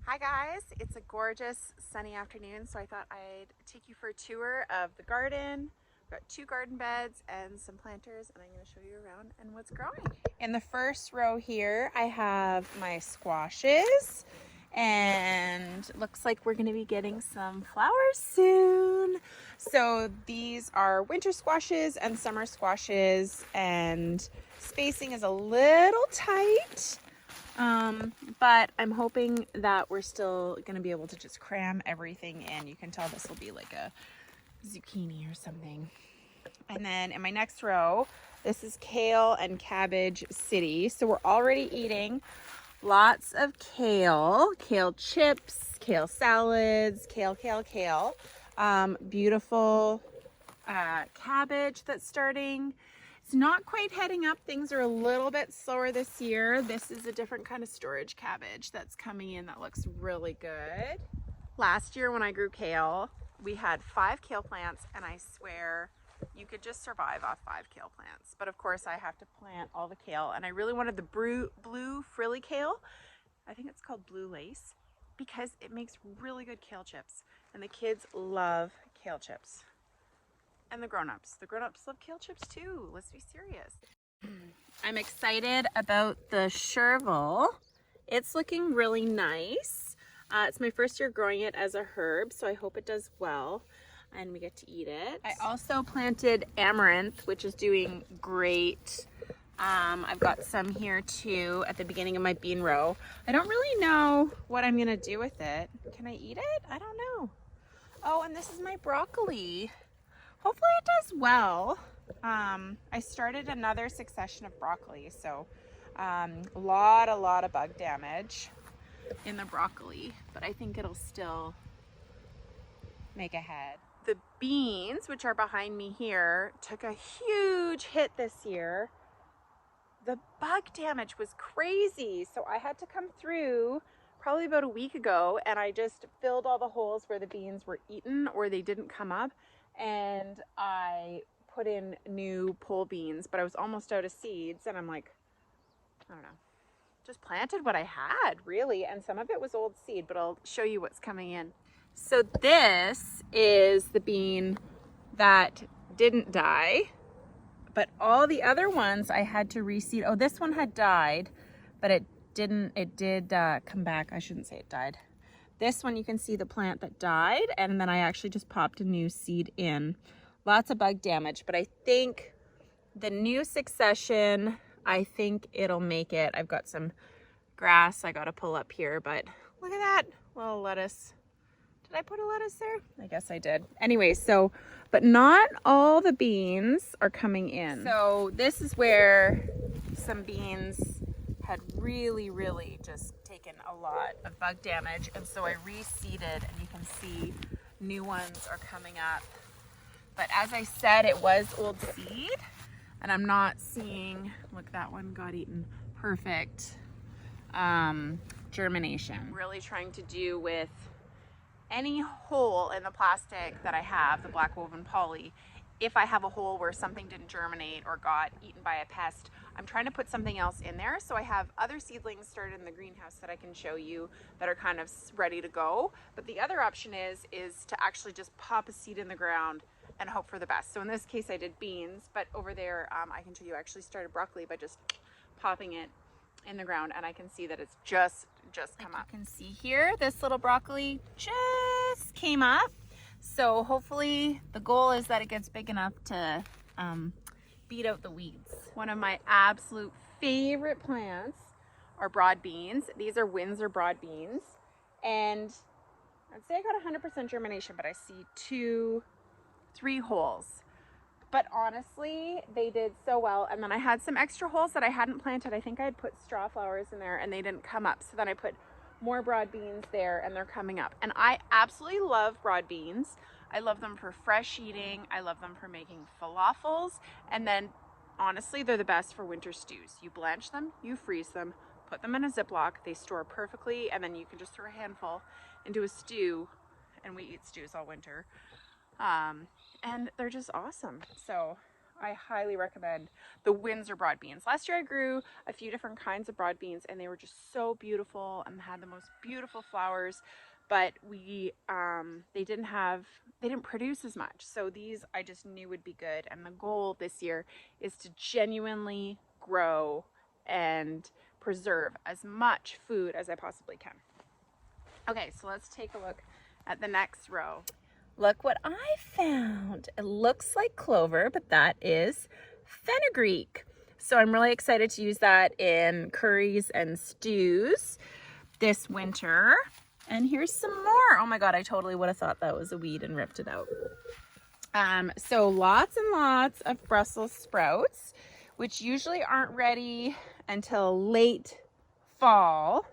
Hi guys, it's a gorgeous sunny afternoon, so I thought I'd take you for a tour of the garden. I've got 2 garden beds and some planters, and I'm going to show you around and what's growing. In the first row here, I have my squashes, and it looks like we're going to be getting some flowers soon. So these are winter squashes and summer squashes, and spacing is a little tight. But I'm hoping that we're still going to be able to just cram everything in. You can tell this will be like a zucchini or something. And then in my next row, this is kale and cabbage city. So we're already eating lots of kale chips, kale salads, kale. Beautiful cabbage that's starting. It's not quite heading up. Things are a little bit slower this year. This is a different kind of storage cabbage that's coming in that looks really good. Last year when I grew kale, we had 5 kale plants, and I swear you could just survive off 5 kale plants. But of course I have to plant all the kale, and I really wanted the blue frilly kale. I think it's called blue lace, because it makes really good kale chips, and the kids love kale chips. And the grown-ups love kale chips too. Let's be serious. I'm excited about the chervil. It's looking really nice. It's my first year growing it as a herb, so I hope it does well and we get to eat it. I also planted amaranth, which is doing great. I've got some here too at the beginning of my bean row. I don't really know what I'm gonna do with it. Can I eat it? I don't know. Oh, and this is my broccoli. Hopefully it does well. I started another succession of broccoli, so a lot of bug damage in the broccoli, but I think it'll still make a head. The beans, which are behind me here, took a huge hit this year. The bug damage was crazy, so I had to come through probably about a week ago, and I just filled all the holes where the beans were eaten or they didn't come up, and I put in new pole beans, but I was almost out of seeds, and I'm like, I don't know, just planted what I had really, and some of it was old seed, but I'll show you what's coming in. So this is the bean that didn't die, but all the other ones I had to reseed. Oh, this one had died, but it did come back. I shouldn't say it died. This one, you can see the plant that died, and then I actually just popped a new seed in. Lots of bug damage, but I think the new succession, I think it'll make it. I've got some grass I gotta pull up here, but look at that little lettuce. Did I put a lettuce there? I guess I did. Anyway, so, but not all the beans are coming in. So this is where some beans had really just taken a lot of bug damage, and so I reseeded, and you can see new ones are coming up. But as I said, it was old seed, and I'm not seeing, look, that one got eaten. Perfect germination. Really trying to do with any hole in the plastic that I have, the black woven poly. If I have a hole where something didn't germinate or got eaten by a pest, I'm trying to put something else in there. So I have other seedlings started in the greenhouse that I can show you that are kind of ready to go. But the other option is to actually just pop a seed in the ground and hope for the best. So in this case I did beans, but over there I can show you, I actually started broccoli by just popping it in the ground, and I can see that it's just come up. You can see here, this little broccoli just came up. So hopefully the goal is that it gets big enough to beat out the weeds. One of my absolute favorite plants are broad beans. These are Windsor broad beans, and I'd say I got 100% germination, but I see 3 holes. But honestly, they did so well. And then I had some extra holes that I hadn't planted. I think I had put straw flowers in there and they didn't come up. So then I put more broad beans there, and they're coming up. And I absolutely love broad beans. I love them for fresh eating. I love them for making falafels. And then honestly, they're the best for winter stews. You blanch them, you freeze them, put them in a Ziploc. They store perfectly, and then you can just throw a handful into a stew, and we eat stews all winter. And they're just awesome. So I highly recommend the Windsor broad beans. Last year I grew a few different kinds of broad beans and they were just so beautiful and had the most beautiful flowers, but they didn't produce as much. So these I just knew would be good, and the goal this year is to genuinely grow and preserve as much food as I possibly can. Okay, so let's take a look at the next row. Look what I found. It looks like clover, but that is fenugreek. So I'm really excited to use that in curries and stews this winter. And here's some more. Oh my God, I totally would have thought that was a weed and ripped it out. So lots and lots of Brussels sprouts, which usually aren't ready until late fall.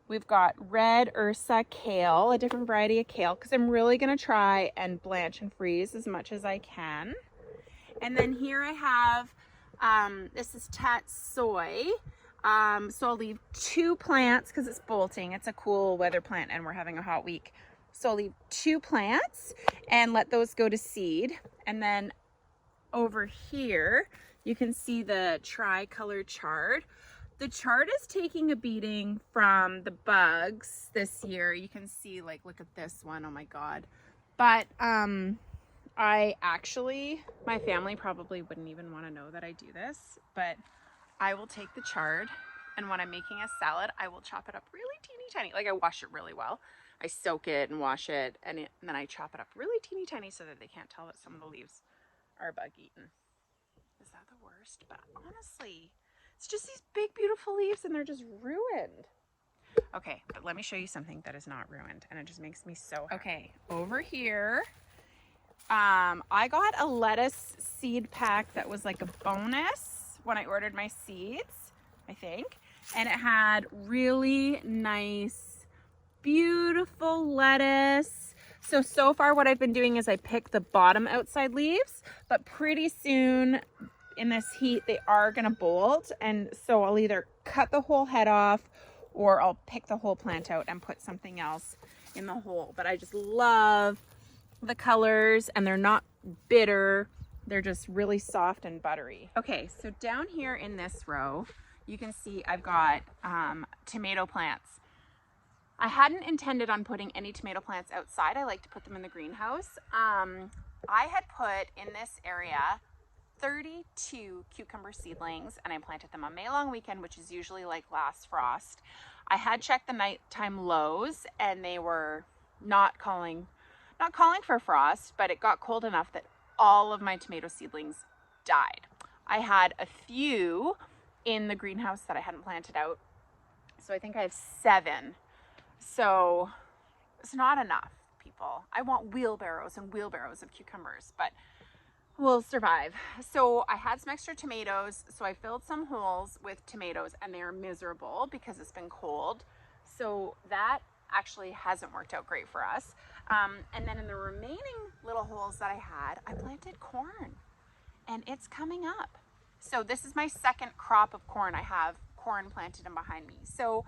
We've got red Ursa kale, a different variety of kale, because I'm really going to try and blanch and freeze as much as I can. And then here I have, this is tatsoi. So I'll leave 2 plants because it's bolting. It's a cool weather plant and we're having a hot week. So I'll leave 2 plants and let those go to seed. And then over here, you can see the tricolor chard. The chard is taking a beating from the bugs this year. You can see, like, look at this one. Oh my God. But my family probably wouldn't even want to know that I do this, but I will take the chard, and when I'm making a salad, I will chop it up really teeny tiny. Like, I wash it really well. I soak it and wash it, and then I chop it up really teeny tiny so that they can't tell that some of the leaves are bug eaten. Is that the worst? But honestly, it's just these big, beautiful leaves and they're just ruined. Okay, but let me show you something that is not ruined, and it just makes me so happy. Okay, over here, I got a lettuce seed pack that was like a bonus when I ordered my seeds, I think. And it had really nice, beautiful lettuce. So far what I've been doing is I pick the bottom outside leaves, but pretty soon in this heat they are gonna bolt, and so I'll either cut the whole head off or I'll pick the whole plant out and put something else in the hole. But I just love the colors, and they're not bitter, they're just really soft and buttery. Okay, so down here in this row you can see I've got tomato plants. I hadn't intended on putting any tomato plants outside. I like to put them in the greenhouse. I had put in this area 32 cucumber seedlings, and I planted them on May long weekend, which is usually like last frost. I had checked the nighttime lows and they were not calling for frost, but it got cold enough that all of my tomato seedlings died. I had a few in the greenhouse that I hadn't planted out. So I think I have 7. So it's not enough, people. I want wheelbarrows and wheelbarrows of cucumbers, but we'll survive. So I had some extra tomatoes, so I filled some holes with tomatoes, and they are miserable because it's been cold. So that actually hasn't worked out great for us. And then in the remaining little holes that I had, I planted corn, and it's coming up. So this is my second crop of corn. I have corn planted in behind me. So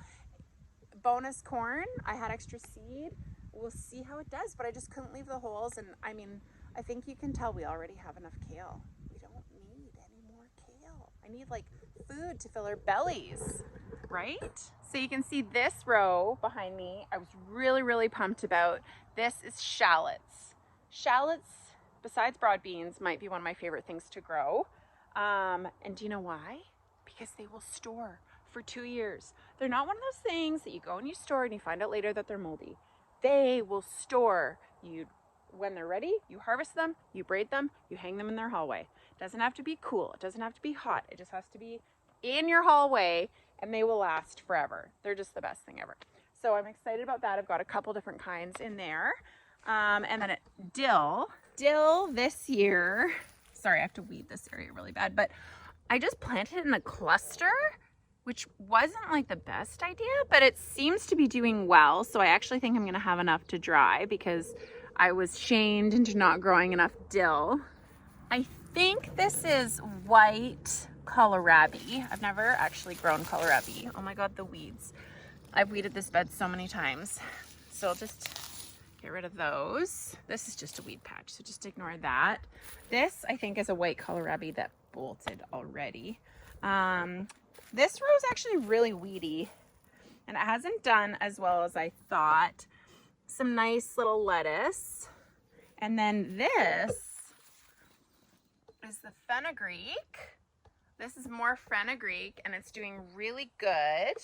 bonus corn, I had extra seed. We'll see how it does, but I just couldn't leave the holes. And I mean, I think you can tell we already have enough kale. We don't need any more kale. I need like food to fill our bellies, right? So you can see this row behind me, I was really pumped about. This is shallots. Shallots, besides broad beans, might be one of my favorite things to grow. And do you know why? Because they will store for 2 years. They're not one of those things that you go and you store and you find out later that they're moldy. They will store. When they're ready, you harvest them, you braid them, you hang them in their hallway. It doesn't have to be cool, it doesn't have to be hot, it just has to be in your hallway, and they will last forever. They're just the best thing ever. So I'm excited about that. I've got a couple different kinds in there. And then dill this year, sorry, I have to weed this area really bad, but I just planted it in a cluster, which wasn't like the best idea, but it seems to be doing well. So I actually think I'm gonna have enough to dry because I was shamed into not growing enough dill. I think this is white kohlrabi. I've never actually grown kohlrabi. Oh my God, the weeds. I've weeded this bed so many times. So I'll just Get rid of those. This is just a weed patch, so just ignore that. This, I think, is a white kohlrabi that bolted already. This row is actually really weedy, and it hasn't done as well as I thought. Some nice little lettuce. And then this is the fenugreek. This is more fenugreek, and it's doing really good.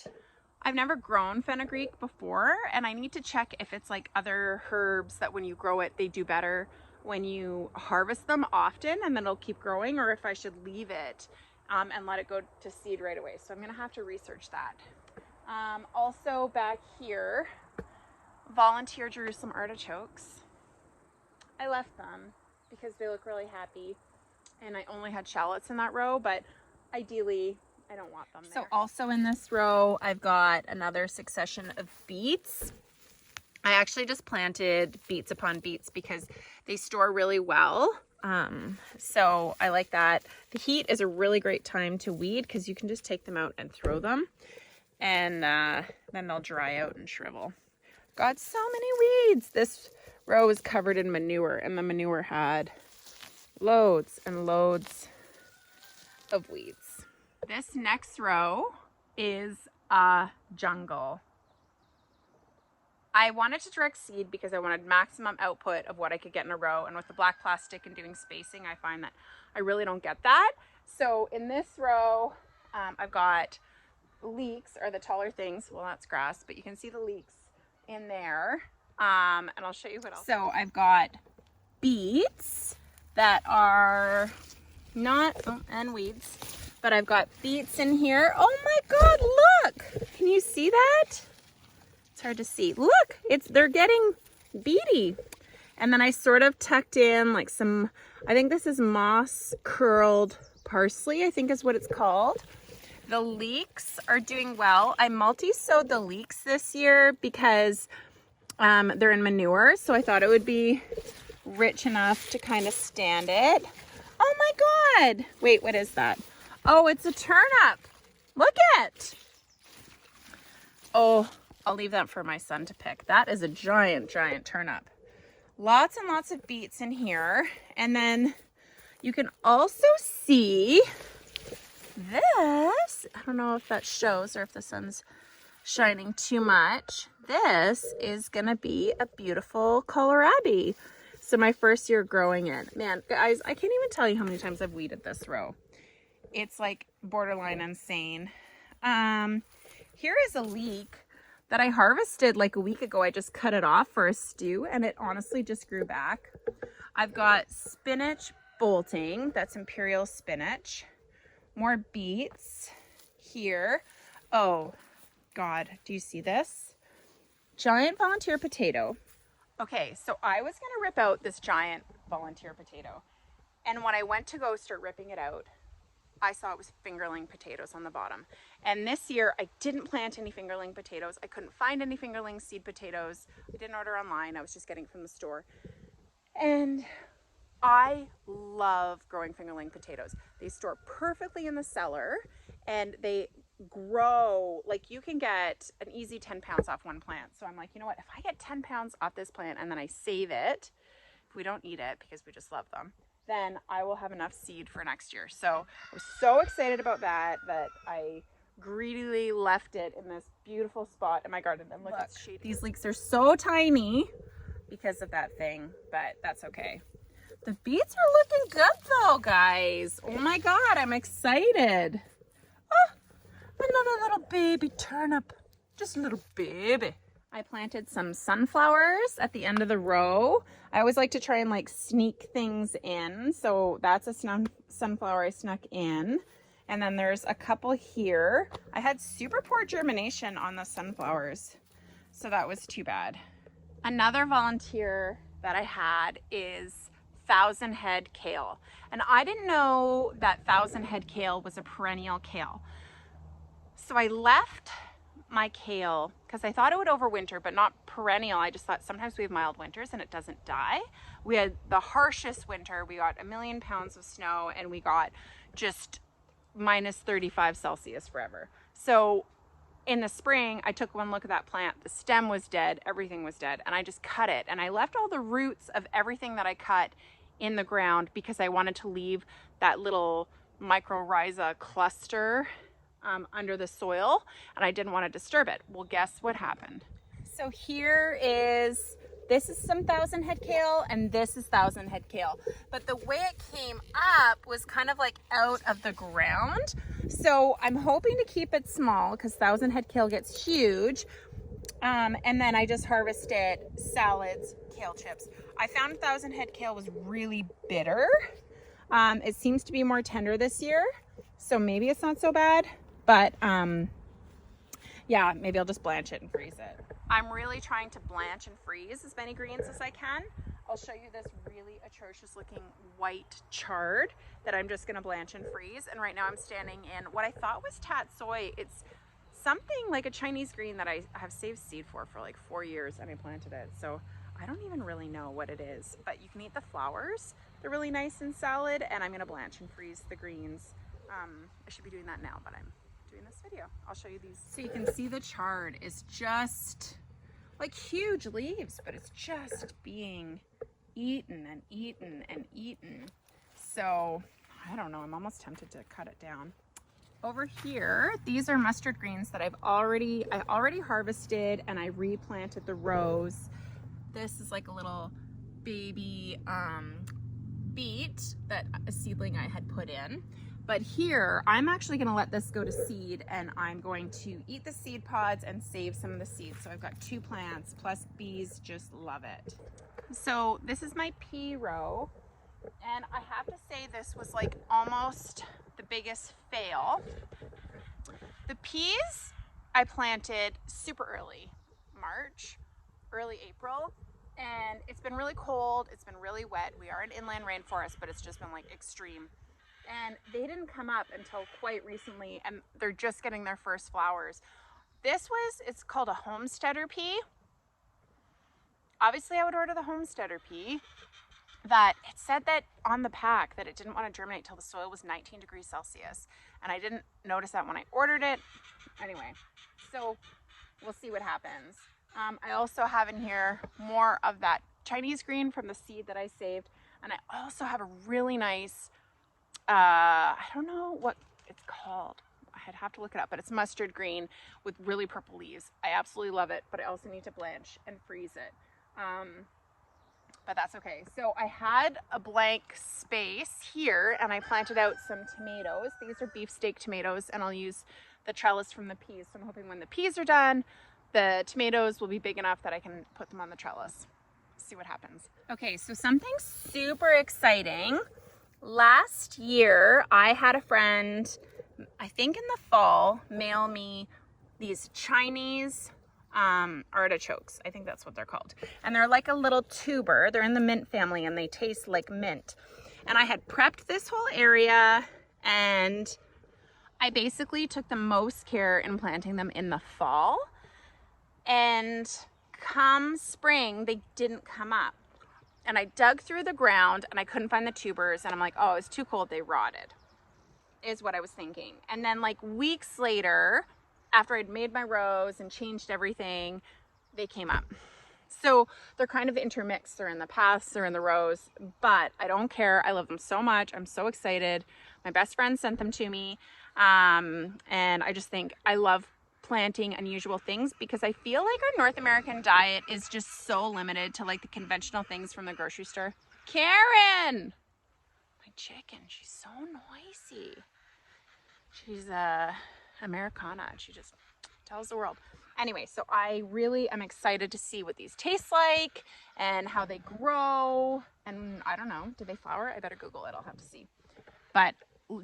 I've never grown fenugreek before, and I need to check if it's like other herbs that when you grow it, they do better when you harvest them often, and then it'll keep growing, or if I should leave it and let it go to seed right away. So I'm gonna have to research that. Also back here, volunteer Jerusalem artichokes. I left them because they look really happy, and I only had shallots in that row, but ideally I don't want them there. So also in this row, I've got another succession of beets. I actually just planted beets upon beets because they store really well. So I like that. The heat is a really great time to weed because you can just take them out and throw them, and then they'll dry out and shrivel. Got so many weeds. This row is covered in manure, and the manure had loads and loads of weeds. This next row is a jungle. I wanted to direct seed because I wanted maximum output of what I could get in a row, and with the black plastic and doing spacing, I find that I really don't get that. So in this row, I've got leeks, or the taller things. Well, that's grass, but you can see the leeks in there. And I'll show you what else. So I've got beets that are not, and weeds, but I've got beets in here. Oh my God, look! Can you see that? It's hard to see. Look, they're getting beety. And then I sort of tucked in like some, I think this is moss curled parsley, I think is what it's called. The leeks are doing well. I multi-sowed the leeks this year because they're in manure, so I thought it would be rich enough to kind of stand it. Oh my God! Wait, what is that? Oh, it's a turnip. Look at. Oh, I'll leave that for my son to pick. That is a giant, giant turnip. Lots and lots of beets in here. And then you can also see this. I don't know if that shows or if the sun's shining too much. This is gonna be a beautiful kohlrabi. So my first year growing it. Man, guys, I can't even tell you how many times I've weeded this row. It's like borderline insane. Here is a leek that I harvested like a week ago. I just cut it off for a stew, and it honestly just grew back. I've got spinach bolting. That's imperial spinach. More beets here. Oh God, do you see this? Giant volunteer potato. Okay, so I was gonna rip out this giant volunteer potato, and when I went to go start ripping it out, I saw it was fingerling potatoes on the bottom. And this year I didn't plant any fingerling potatoes. I couldn't find any fingerling seed potatoes. I didn't order online. I was just getting from the store. And I love growing fingerling potatoes. They store perfectly in the cellar, and they grow, like you can get an easy 10 pounds off one plant. So I'm like, you know what, if I get 10 pounds off this plant and then I save it, if we don't eat it because we just love them, then I will have enough seed for next year. So I was so excited about that I greedily left it in this beautiful spot in my garden. And look, it's shady. These leeks are so tiny because of that thing, but that's okay. The beets are looking good though, guys. Oh my God, I'm excited. Oh, another little baby turnip, just a little baby. I planted some sunflowers at the end of the row. I always like to try and like sneak things in. So that's a sunflower I snuck in. And then there's a couple here. I had super poor germination on the sunflowers, so that was too bad. Another volunteer that I had is 1,000 head kale. And I didn't know that 1,000 head kale was a perennial kale. So I left my kale because I thought it would overwinter, but not perennial. I just thought sometimes we have mild winters and it doesn't die. We had the harshest winter. We got 1,000,000 pounds of snow, and we got just minus 35 Celsius forever. So in the spring, I took one look at that plant. The stem was dead, everything was dead, and I just cut it. And I left all the roots of everything that I cut in the ground because I wanted to leave that little mycorrhiza cluster under the soil, and I didn't want to disturb it. Well, guess what happened? So this is some 1,000-head kale, and this is 1,000-head kale. But the way it came up was kind of like out of the ground. So I'm hoping to keep it small because 1,000-head kale gets huge. And then I just harvested salads, kale chips. I found 1,000-head kale was really bitter. It seems to be more tender this year, so maybe it's not so bad. But yeah, maybe I'll just blanch it and freeze it. I'm really trying to blanch and freeze as many greens as I can. I'll show you this really atrocious looking white chard that I'm just gonna blanch and freeze. And right now I'm standing in what I thought was tatsoi. It's something like a Chinese green that I have saved seed for like 4 years, and I planted it. So I don't even really know what it is, but you can eat the flowers. They're really nice in salad, and I'm gonna blanch and freeze the greens. I should be doing that now, but I'm doing this video. I'll show you these. So you can see the chard is just like huge leaves, but it's just being eaten and eaten and eaten. So I don't know, I'm almost tempted to cut it down. Over here, these are mustard greens that I already harvested, and I replanted the rows. This is like a little baby beet that a seedling I had put in. But here, I'm actually gonna let this go to seed, and I'm going to eat the seed pods and save some of the seeds. So I've got 2 plants, plus bees just love it. So this is my pea row, and I have to say this was like almost the biggest fail. The peas I planted super early, March, early April, and it's been really cold, it's been really wet. We are an inland rainforest, but it's just been like extreme. And they didn't come up until quite recently, and they're just getting their first flowers. It's called a homesteader pea. Obviously I would order the homesteader pea. That it said that on the pack that it didn't want to germinate till the soil was 19 degrees Celsius. And I didn't notice that when I ordered it. Anyway, so we'll see what happens. I also have in here more of that Chinese green from the seed that I saved. And I also have a really nice, I don't know what it's called. I'd have to look it up, but it's mustard green with really purple leaves. I absolutely love it, but I also need to blanch and freeze it. But that's okay. So I had a blank space here, and I planted out some tomatoes. These are beefsteak tomatoes, and I'll use the trellis from the peas. So I'm hoping when the peas are done, the tomatoes will be big enough that I can put them on the trellis. See what happens. Okay, so something super exciting. Last year, I had a friend, I think in the fall, mail me these Chinese artichokes. I think that's what they're called. And they're like a little tuber. They're in the mint family, and they taste like mint. And I had prepped this whole area, and I basically took the most care in planting them in the fall. And come spring, they didn't come up. And I dug through the ground, and I couldn't find the tubers, and I'm like, oh, it's too cold, they rotted, is what I was thinking. And then like weeks later, after I'd made my rows and changed everything, they came up. So they're kind of intermixed. They're in the paths, they're in the rows, but I don't care. I love them so much. I'm so excited. My best friend sent them to me. And I just think I love planting unusual things because I feel like our North American diet is just so limited to like the conventional things from the grocery store. Karen! My chicken, she's so noisy. She's Americana. She just tells the world. Anyway, so I really am excited to see what these taste like and how they grow. And I don't know, do they flower? I better Google it. I'll have to see. But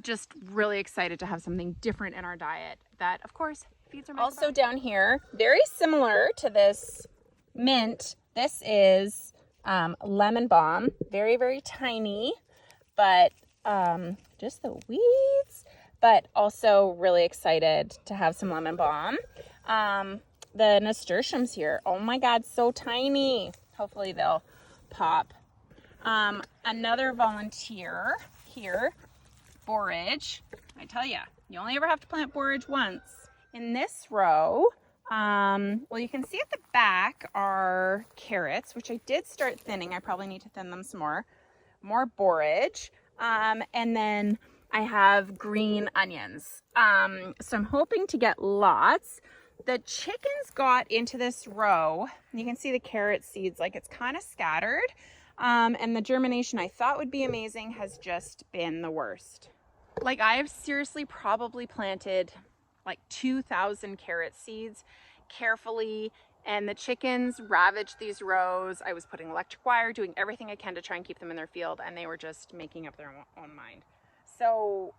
just really excited to have something different in our diet that, of course, feeds our microbiome. Also down here, very similar to this mint, this is lemon balm. Very, very tiny, but just the weeds. But also really excited to have some lemon balm. The nasturtiums here, oh my God, so tiny. Hopefully they'll pop. Another volunteer here, borage. I tell you, you only ever have to plant borage once. In this row, well, you can see at the back are carrots, which I did start thinning. I probably need to thin them some more borage. And then I have green onions. So I'm hoping to get lots. The chickens got into this row. You can see the carrot seeds, like it's kind of scattered. And the germination I thought would be amazing has just been the worst. Like I have seriously probably planted like 2,000 carrot seeds carefully, and the chickens ravaged these rows. I was putting electric wire, doing everything I can to try and keep them in their field, and they were just making up their own mind. So,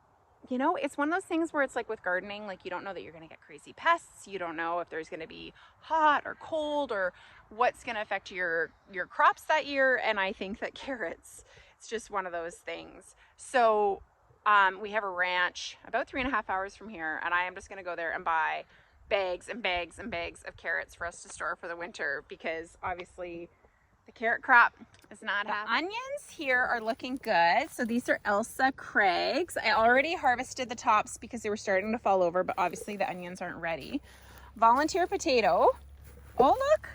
you know, it's one of those things where it's like with gardening, like you don't know that you're going to get crazy pests. You don't know if there's going to be hot or cold or what's going to affect your crops that year. And I think that carrots, it's just one of those things. So we have a ranch about 3.5 hours from here, and I am just going to go there and buy bags and bags and bags of carrots for us to store for the winter, because obviously the carrot crop is not happening. Onions here are looking good. So these are Elsa Craigs. I already harvested the tops because they were starting to fall over, but obviously the onions aren't ready. Volunteer potato. Oh, look.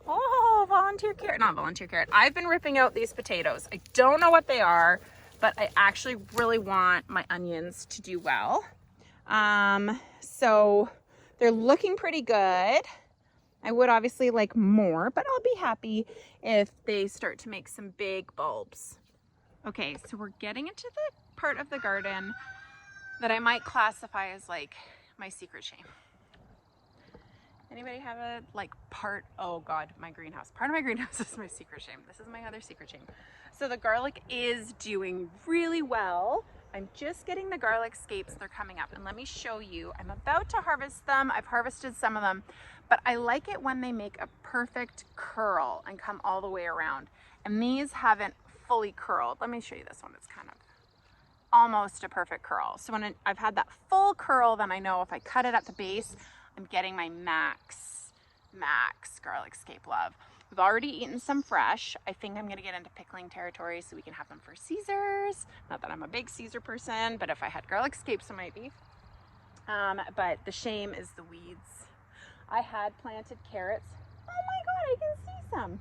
Oh, volunteer carrot. Not volunteer carrot. I've been ripping out these potatoes. I don't know what they are, but I actually really want my onions to do well. So they're looking pretty good. I would obviously like more, but I'll be happy if they start to make some big bulbs. Okay, so we're getting into the part of the garden that I might classify as like my secret shame. Anybody have a like part? Oh God, my greenhouse. Part of my greenhouse is my secret shame. This is my other secret shame. So the garlic is doing really well. I'm just getting the garlic scapes. They're coming up, and let me show you. I'm about to harvest them. I've harvested some of them, but I like it when they make a perfect curl and come all the way around. And these haven't fully curled. Let me show you this one. It's kind of almost a perfect curl. So when I've had that full curl, then I know if I cut it at the base, I'm getting my max garlic scape love. We've already eaten some fresh. I think I'm gonna get into pickling territory so we can have them for Caesars. Not that I'm a big Caesar person, but if I had garlic scapes, I might be. But the shame is the weeds. I had planted carrots. Oh my God, I can see some.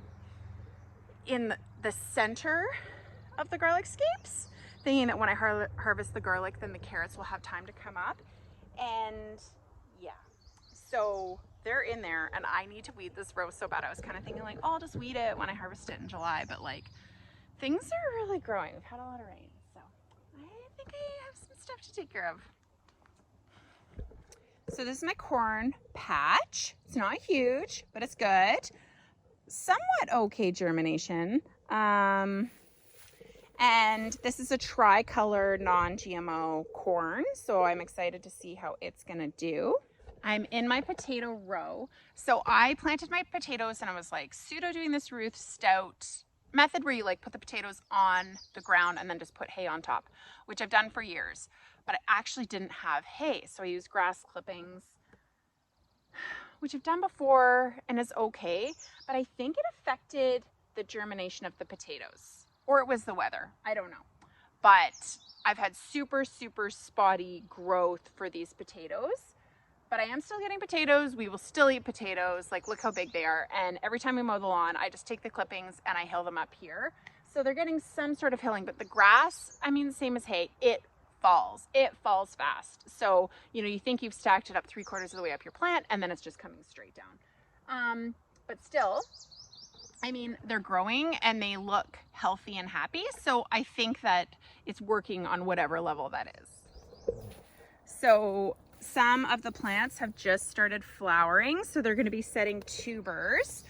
In the center of the garlic scapes, thinking that when I harvest the garlic, then the carrots will have time to come up. And yeah, so they're in there, and I need to weed this row so bad. I was kind of thinking like, oh, I'll just weed it when I harvest it in July, but like things are really growing. We've had a lot of rain, so I think I have some stuff to take care of. So this is my corn patch. It's not huge, but it's good. Somewhat okay germination. And this is a tricolor non-GMO corn, so I'm excited to see how it's gonna do. I'm in my potato row. So I planted my potatoes, and I was like pseudo doing this Ruth Stout method where you like put the potatoes on the ground and then just put hay on top, which I've done for years, but I actually didn't have hay. So I used grass clippings, which I've done before and is okay, but I think it affected the germination of the potatoes, or it was the weather. I don't know, but I've had super, super spotty growth for these potatoes. But I am still getting potatoes. We will still eat potatoes. Like, look how big they are. And every time we mow the lawn, I just take the clippings and I hill them up here. So they're getting some sort of hilling, but the grass, I mean, same as hay, it falls fast. So, you know, you think you've stacked it up 3/4 of the way up your plant, and then it's just coming straight down. But still, I mean, they're growing and they look healthy and happy. So I think that it's working on whatever level that is. So some of the plants have just started flowering, so they're going to be setting tubers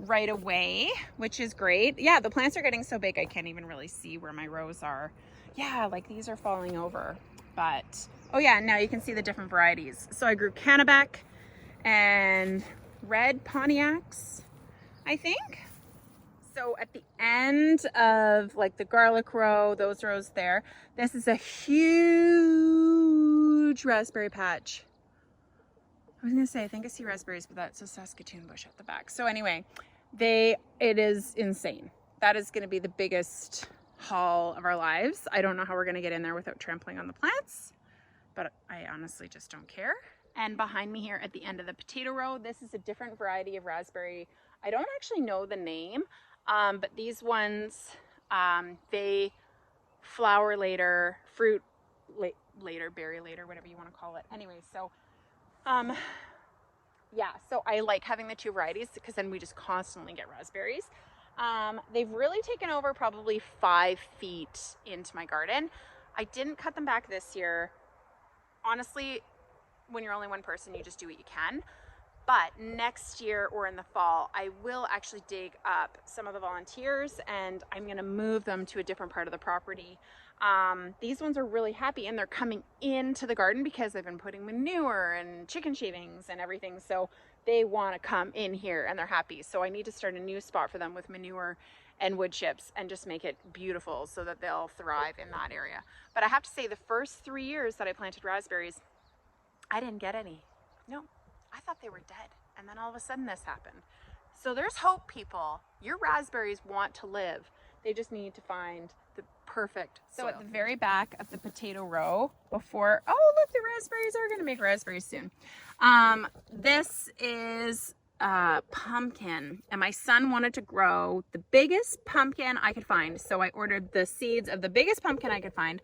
right away, which is great. Yeah, the plants are getting so big I can't even really see where my rows are. Yeah, like these are falling over, but oh yeah, now you can see the different varieties. So I grew Cannabec and red Pontiacs, I think. So at the end of like the garlic row, those rows there, this is a huge raspberry patch. I was gonna say, I think I see raspberries, but that's a Saskatoon bush at the back. So anyway, it is insane. That is gonna be the biggest haul of our lives. I don't know how we're gonna get in there without trampling on the plants, but I honestly just don't care. And behind me here at the end of the potato row, this is a different variety of raspberry. I don't actually know the name, but these ones, they flower later, fruit later, berry later, whatever you want to call it. Anyway, so yeah, so I like having the two varieties because then we just constantly get raspberries. They've really taken over probably 5 feet into my garden. I didn't cut them back this year. Honestly, when you're only one person, you just do what you can. But next year or in the fall, I will actually dig up some of the volunteers and I'm gonna move them to a different part of the property. These ones are really happy and they're coming into the garden because I've been putting manure and chicken shavings and everything. So they wanna come in here and they're happy. So I need to start a new spot for them with manure and wood chips and just make it beautiful so that they'll thrive in that area. But I have to say the first 3 years that I planted raspberries, I didn't get any. No. I thought they were dead, and then all of a sudden this happened. So there's hope, people. Your raspberries want to live. They just need to find the perfect soil. So at the very back of the potato row before, oh look, the raspberries are gonna make raspberries soon. This is pumpkin, and my son wanted to grow the biggest pumpkin I could find. So I ordered the seeds of the biggest pumpkin I could find.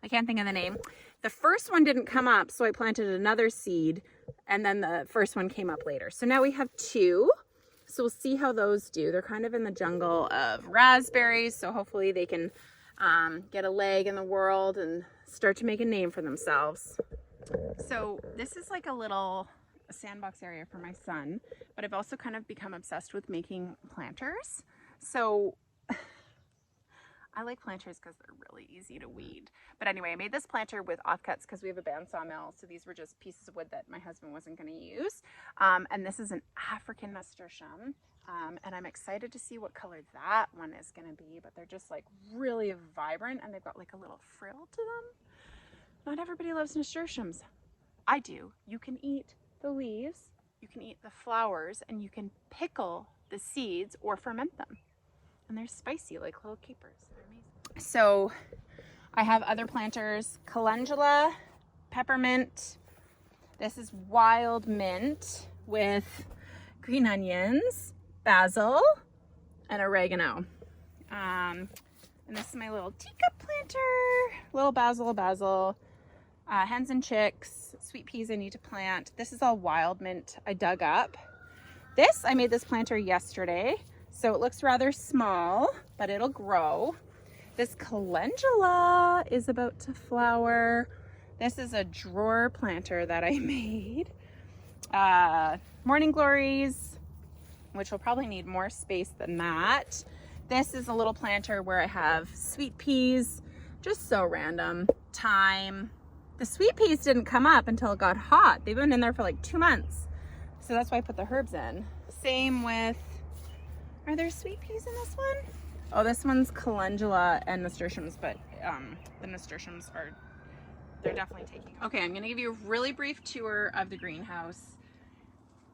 I can't think of the name. The first one didn't come up, so I planted another seed, and then the first one came up later. So now we have 2. So we'll see how those do. They're kind of in the jungle of raspberries, so hopefully they can get a leg in the world and start to make a name for themselves. So this is like a little sandbox area for my son, but I've also kind of become obsessed with making planters. So I like planters because they're really easy to weed. But anyway, I made this planter with offcuts because we have a band sawmill. So these were just pieces of wood that my husband wasn't going to use. And this is an African nasturtium. And I'm excited to see what color that one is going to be. But they're just like really vibrant and they've got like a little frill to them. Not everybody loves nasturtiums. I do. You can eat the leaves, you can eat the flowers, and you can pickle the seeds or ferment them. And they're spicy like little capers. They're amazing. So I have other planters, calendula, peppermint. This is wild mint with green onions, basil, and oregano. And this is my little teacup planter, little basil, hens and chicks, sweet peas I need to plant. This is all wild mint I dug up. I made this planter yesterday. So it looks rather small, but it'll grow. This calendula is about to flower. This is a drawer planter that I made. Morning glories, which will probably need more space than that. This is a little planter where I have sweet peas, just so random. Thyme. The sweet peas didn't come up until it got hot. They've been in there for like 2 months. So that's why I put the herbs in. Same with, are there sweet peas in this one? Oh, this one's calendula and nasturtiums, but the nasturtiums they're definitely taking. Okay, I'm gonna give you a really brief tour of the greenhouse.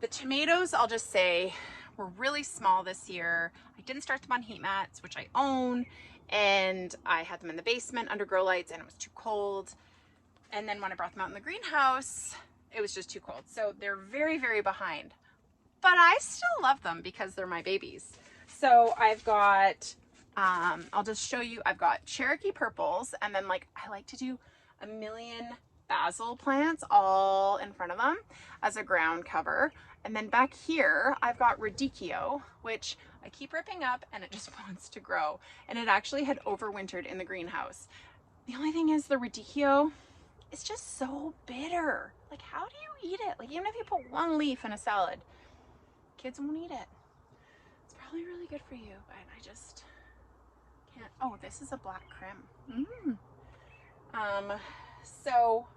The tomatoes, I'll just say, were really small this year. I didn't start them on heat mats, which I own, and I had them in the basement under grow lights and it was too cold. And then when I brought them out in the greenhouse, it was just too cold. So they're very, very behind. But I still love them because they're my babies. So I've got, I'll just show you, I've got Cherokee purples, and then like I like to do a million basil plants all in front of them as a ground cover. And then back here, I've got radicchio, which I keep ripping up and it just wants to grow. And it actually had overwintered in the greenhouse. The only thing is the radicchio, it's just so bitter. Like, how do you eat it? Like, even if you put one leaf in a salad, kids won't eat it. It's probably really good for you, but I just can't. Oh, this is a black creme.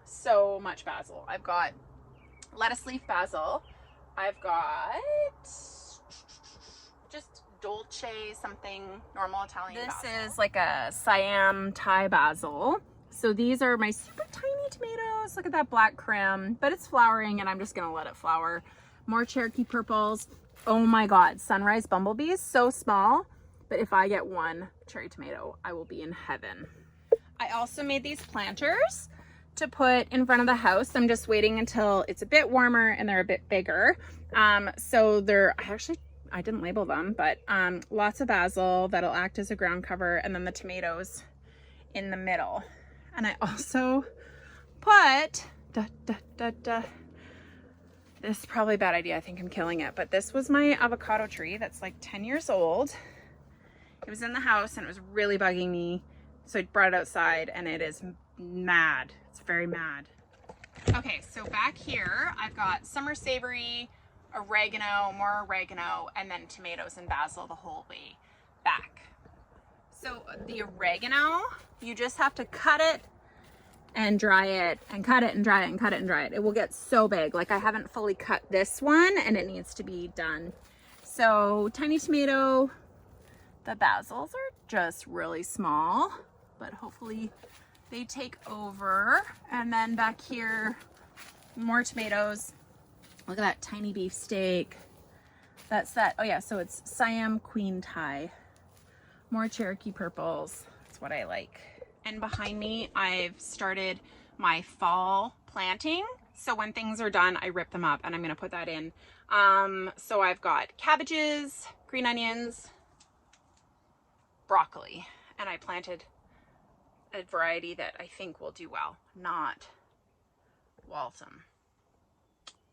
So much basil. I've got lettuce leaf basil. I've got just dolce something, normal Italian basil. This is like a Siam Thai basil. So these are my super tiny tomatoes. Look at that black creme, but it's flowering and I'm just gonna let it flower. More Cherokee purples. Oh my God, sunrise bumblebees, so small. But if I get one cherry tomato, I will be in heaven. I also made these planters to put in front of the house. I'm just waiting until it's a bit warmer and they're a bit bigger. So I didn't label them, but lots of basil that'll act as a ground cover, and then the tomatoes in the middle. And I also put, this is probably a bad idea. I think I'm killing it, but this was my avocado tree that's like 10 years old. It was in the house and it was really bugging me. So I brought it outside and it is mad. It's very mad. Okay, so back here, I've got summer savory, oregano, more oregano, and then tomatoes and basil the whole way back. So the oregano, you just have to cut it and dry it and cut it and dry it and cut it and dry it. It will get so big. Like I haven't fully cut this one and it needs to be done. So tiny tomato, the basils are just really small, but hopefully they take over. And then back here, more tomatoes. Look at that tiny beef steak. That's that. Oh yeah, so it's Siam Queen Thai. More Cherokee purples. That's what I like. And behind me, I've started my fall planting. So when things are done, I rip them up and I'm gonna put that in. So I've got cabbages, green onions, broccoli, and I planted a variety that I think will do well, not Waltham.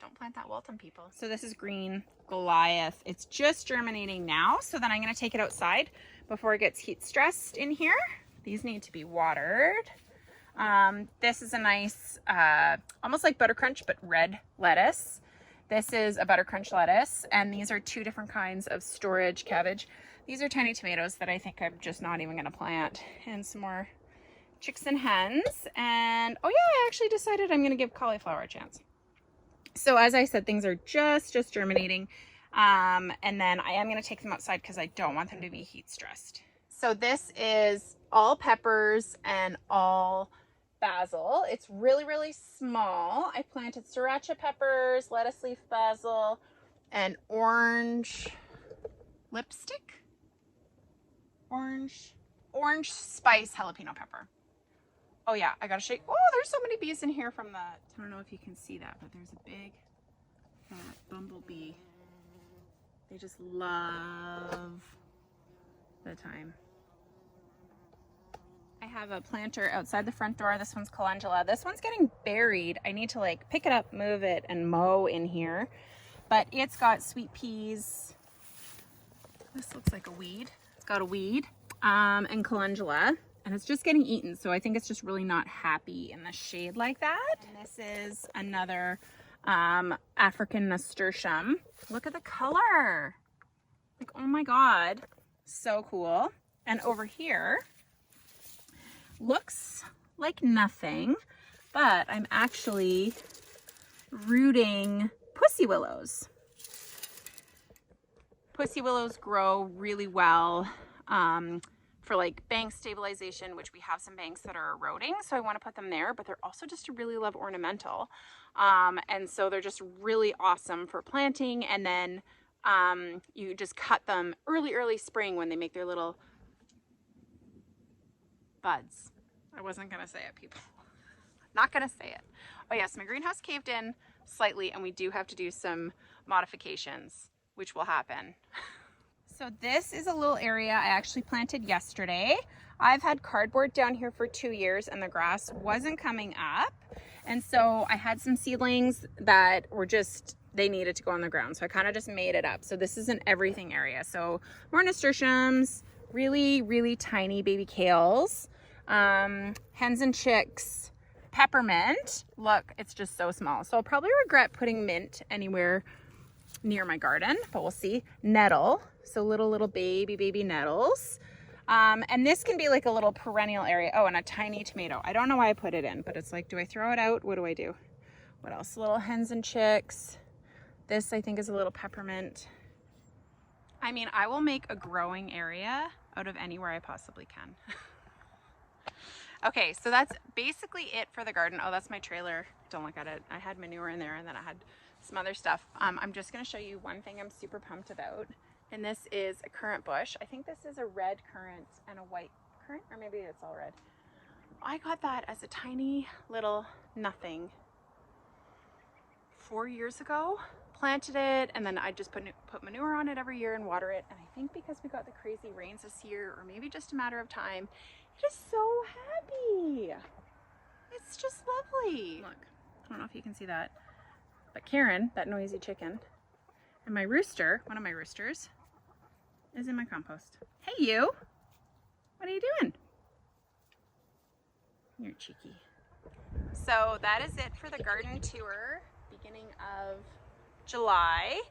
Don't plant that Waltham, people. So this is green Goliath. It's just germinating now, so then I'm going to take it outside before it gets heat stressed in here. These need to be watered. This is a nice, almost like butter crunch, but red lettuce. This is a butter crunch lettuce, and these are two different kinds of storage cabbage. These are tiny tomatoes that I think I'm just not even going to plant. And some more chicks and hens. And oh yeah, I actually decided I'm going to give cauliflower a chance. So as I said, things are just germinating. And then I am going to take them outside because I don't want them to be heat stressed. So this is all peppers and all basil. It's really small. I planted sriracha peppers, lettuce leaf basil, and orange lipstick. Orange spice jalapeno pepper. Oh yeah, I gotta show you. Oh, there's so many bees in here from the, I don't know if you can see that, but there's a big fat bumblebee. They just love the time. I have a planter outside the front door. This one's calendula. This one's getting buried. I need to like pick it up, move it, and mow in here. But it's got sweet peas. This looks like a weed. It's got a weed and calendula. And it's just getting eaten, so I think it's just really not happy in the shade like that. And this is another African nasturtium. Look at the color. Like, oh my God, so cool. And over here, looks like nothing, but I'm actually rooting pussy willows. Pussy willows grow really well for like bank stabilization, which we have some banks that are eroding, so I want to put them there, but they're also just really love ornamental. And so they're just really awesome for planting, and then you just cut them early spring when they make their little buds. I wasn't gonna say it, people. Not gonna say it. Oh yes, my greenhouse caved in slightly, and we do have to do some modifications, which will happen. So this is a little area I actually planted yesterday. I've had cardboard down here for 2 years and the grass wasn't coming up. And so I had some seedlings that were just, they needed to go on the ground. So I kind of just made it up. So this is an everything area. So more nasturtiums, really tiny baby kales, hens and chicks, peppermint. Look, it's just so small. So I'll probably regret putting mint anywhere near my garden, but we'll see. Nettle, so little baby nettles. And this can be like a little perennial area. Oh, and a tiny tomato. I don't know why I put it in, but it's like, do I throw it out? What do I do? What else? Little hens and chicks. This I think is a little peppermint. I mean, I will make a growing area out of anywhere I possibly can. Okay, so that's basically it for the garden. Oh, that's my trailer. Don't look at it. I had manure in there and then I had some other stuff. I'm just going to show you one thing I'm super pumped about, and this is a currant bush. I think this is a red currant and a white currant, or maybe it's all red. I got that as a tiny little nothing 4 years ago. Planted it, and then I just put manure on it every year and water it. And I think because we got the crazy rains this year, or maybe just a matter of time, it is so happy. It's just lovely. Look, I don't know if you can see that, but Karen, that noisy chicken, and my rooster, one of my roosters, is in my compost. Hey you, what are you doing? You're cheeky. So that is it for the garden tour, beginning of July.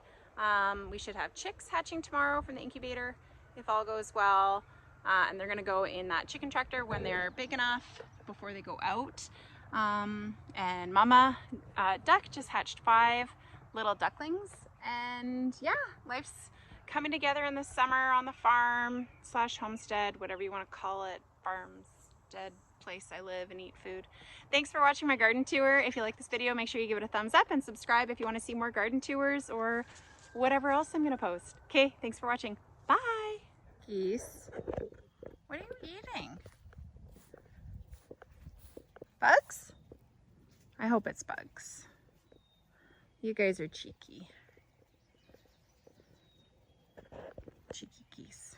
We should have chicks hatching tomorrow from the incubator if all goes well. And they're gonna go in that chicken tractor when they're big enough before they go out. And Mama Duck just hatched 5 little ducklings. And yeah, life's coming together in the summer on the farm / homestead, whatever you want to call it, farmstead place I live and eat food. Thanks for watching my garden tour. If you like this video, make sure you give it a thumbs up and subscribe if you want to see more garden tours or whatever else I'm gonna post. Okay, thanks for watching. Bye. Geese, what are you eating? Bugs? I hope it's bugs. You guys are cheeky. Cheeky geese.